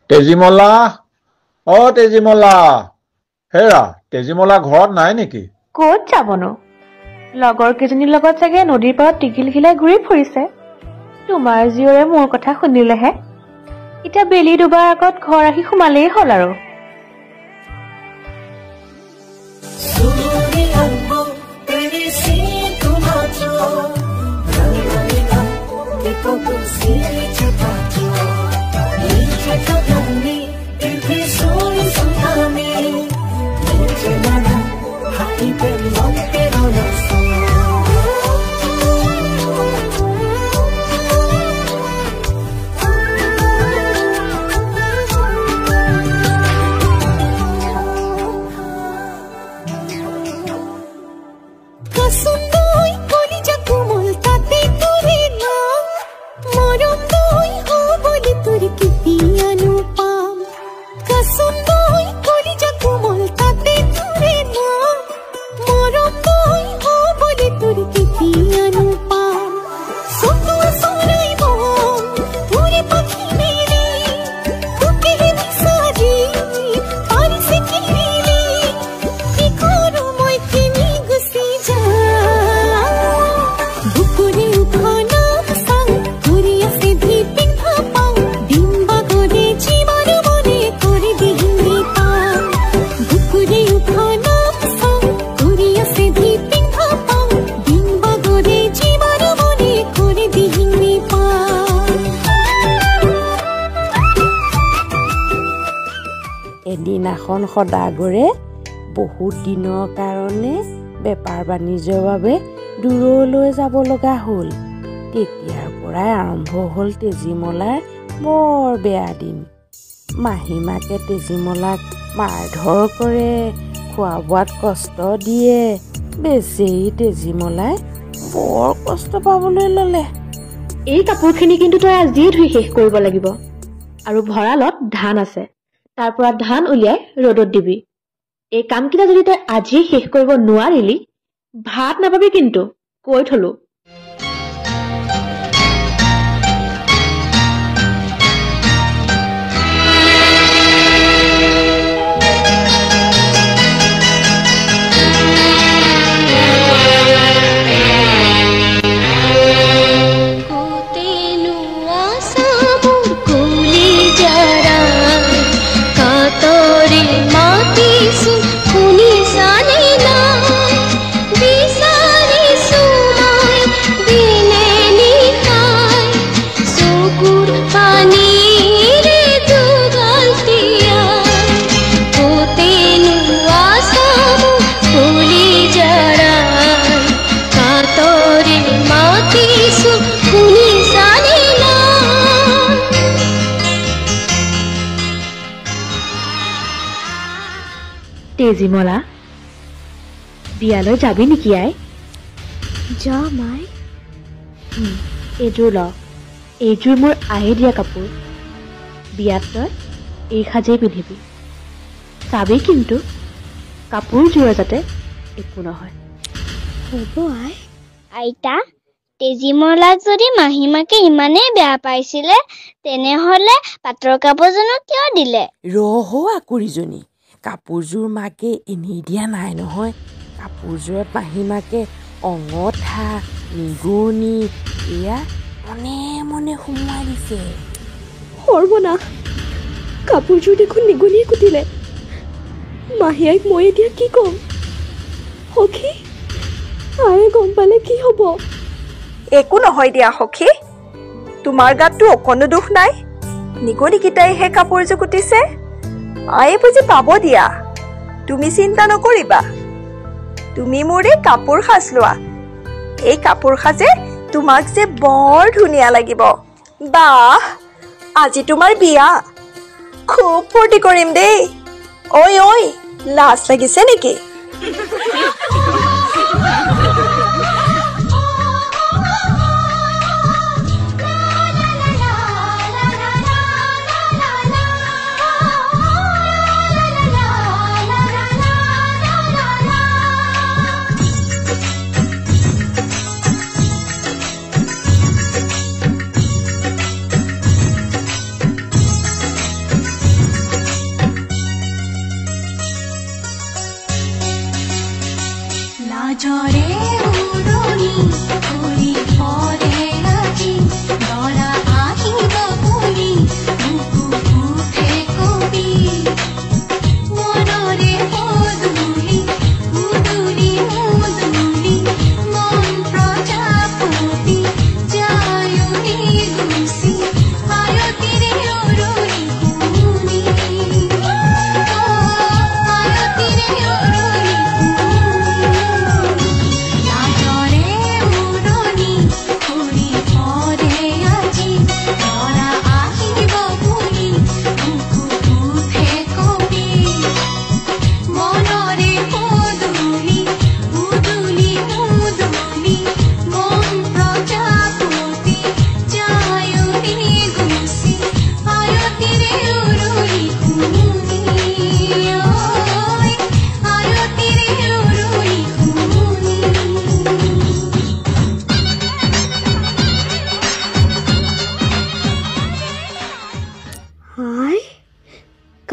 তেজীমলা তেজীমলা হেৰা তেজীমলা ঘৰত নাই নেকি? ক'ত যাবনো? লগৰ কেইজনীৰ লগত চাগে নদীৰ পাৰত টিকিল খিলাই ঘূৰি ফুৰিছে। তোমাৰ জীয়ৰে মোৰ কথা শুনিলেহে। এতিয়া বেলি দুবাৰ আগত ঘৰ আহি সোমালেই হ'ল আৰু। এদিনাখন সদাগৰে বহুত দিনৰ কাৰণে বেপাৰ বাণিজ্যৰ বাবে দূৰলৈ যাব লগা হ'ল। তেতিয়াৰ পৰাই আৰম্ভ হ'ল তেজীমলাৰ বৰ বেয়া দিন। মাহীমাকে তেজীমলাক মাৰধৰ কৰে, খোৱা বোৱাত কষ্ট দিয়ে। বেচেৰি তেজীমলাই বৰ কষ্ট পাবলৈ ল'লে। এই কাপোৰখিনি কিন্তু তই আজিয়ে ধুই শেষ কৰিব লাগিব। আৰু ভঁৰালত ধান আছে, তাৰ পৰা ধান উলিয়াই ৰ'দত দিবি। এই কামকেইটা যদি তই আজিয়ে শেষ কৰিব নোৱাৰিলি, ভাত নাপাবি কিন্তু, কৈ থলো। তেজীমলা, বিয়ালৈ যাবি নেকি আই? যা মাই। এইযোৰ ল, এইযোৰ মোৰ আয়ে দিয়া কাপোৰ। বিয়াত তই এই সাজেই পিন্ধিবি। চাবি কিন্তু কাপোৰযোৰ যাতে একো নহয়। হ'ব আই। আইতা, তেজীমলাক যদি মাহীমাকে ইমানেই বেয়া পাইছিলে, তেনেহ'লে পাটৰ কাপোৰ জানো কিয় দিলে? ৰহ আকুৰিজনী, কাপোৰযোৰ মাকে এনেই দিয়া নাই নহয়। কাপোৰযোৰত মাহীমাকে অঙঠা, নিগনি এয়া মনে মনে সোমোৱাই দিছে। সৰ্বনাশ, কাপোৰযোৰ দেখোন নিগনিয়ে কুটিলে। মাহীয়াক মই এতিয়া কি ক'ম? সখী, আয়ে গম পালে কি হ'ব? একো নহয় দিয়া সখী, তোমাৰ গাততো অকণো দুখ নাই। নিগনিকেইটাইহে কাপোৰযোৰ কুটিছে। আয়ে বুজি পাব দিয়া, তুমি চিন্তা নকৰিবা। তুমি মোৰ এই কাপোৰ সাজ লোৱা। এই কাপোৰ সাজে তোমাক যে বৰ ধুনীয়া লাগিব। বাহ, আজি তোমাৰ বিয়া, খুব ফূৰ্তি কৰিম দেই। ঐ লাজ লাগিছে নেকি?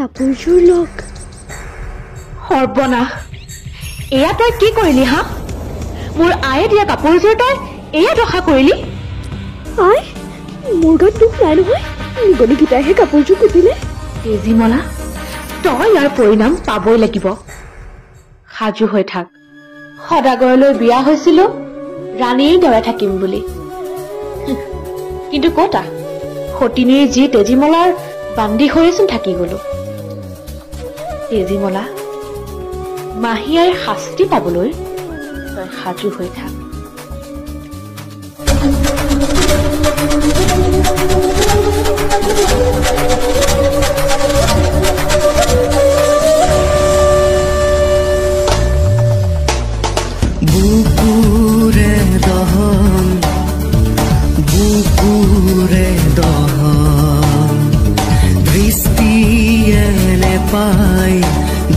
কাপোৰযোৰ লগ। সৰ্বনাশ, এয়া তই কি কৰিলি হা? মোৰ আয়ে দিয়া কাপোৰযোৰ তই এয়া দশা কৰিলি? আই, মোৰ গাত দুখ নাই নহয়। নিগনিকেইটাইহে কাপোৰযোৰ কুটিলে। তেজীমলা, তই ইয়াৰ পৰিণাম পাবই লাগিব। সাজু হৈ থাক। সদাগৰলৈ বিয়া হৈছিলো ৰাণীৰ দৰে থাকিম বুলি, কিন্তু কতা সতিনীৰ যি তেজীমলাৰ বান্দি হৈচোন থাকি গলো। তেজীমলা, মাহীয়াৰ শাস্তি পাবলৈ তই সাজু হৈ থাক। বুকুৰে দহন, বুকুৰে দহন, দৃষ্টিয়ে নেপাই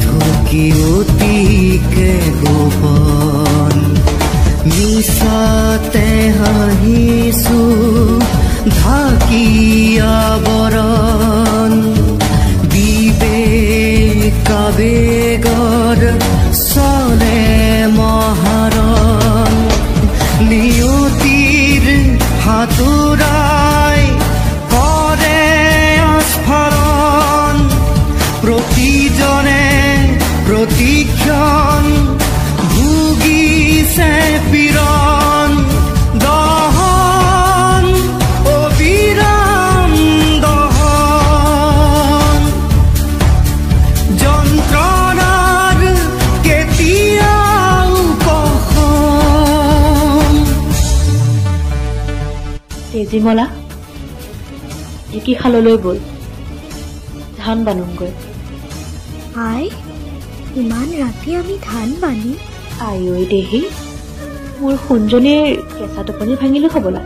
ঢুকি অতিকে গোপন। মিছাতে হাঁহিছো ঢাকি আৱৰণ, বিবেক আৱেগৰ চলে মহাৰণ। নিয়তিৰ হাতোৰাই কৰে আস্ফাৰণ, প্ৰতিজনে প্ৰতিক্ষণ ভুগিছে পীড়ন। দহন, অবিৰাম দহন, যন্ত্ৰণাৰ কেতিয়াও কম। তেজীমলা, ঢেঁকীশাললৈ বল, ধান বানুংগৈ। আই, ইমান ৰাতি আমি ধান বানি? আইঐ দেহি, মোৰ সোণজনীৰ কেঁচা টোপনি ভাঙিলো হবলা।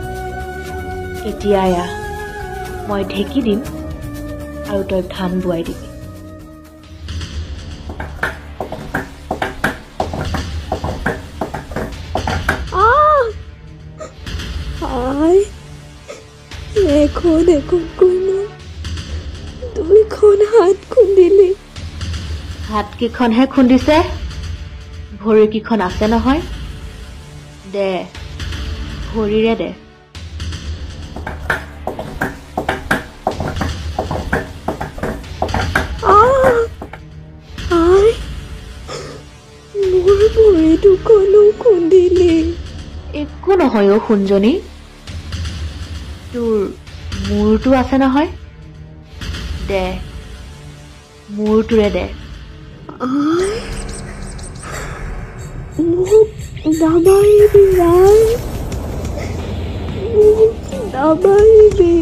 এতিয়া আয়া, মই ঢেঁকী দিম আৰু তই ধান বোৱাই দিবি। আই, এখন এখনকৈ মই দুইখন হাত খুন্দিলি। হাতকেইখনহে খুন্দিছে, ভৰিকেইখন আছে নহয়। দে, ভৰিৰে দে। আই, মোৰ ভৰি দুখনো খুন্দিলি। একো নহয় অ' সোণজনী, তোৰ মূৰটো আছে নহয়। দে, মূৰটোৰে দে। আই, মোক নামাৰিবি আই, মোক নামাৰিবি।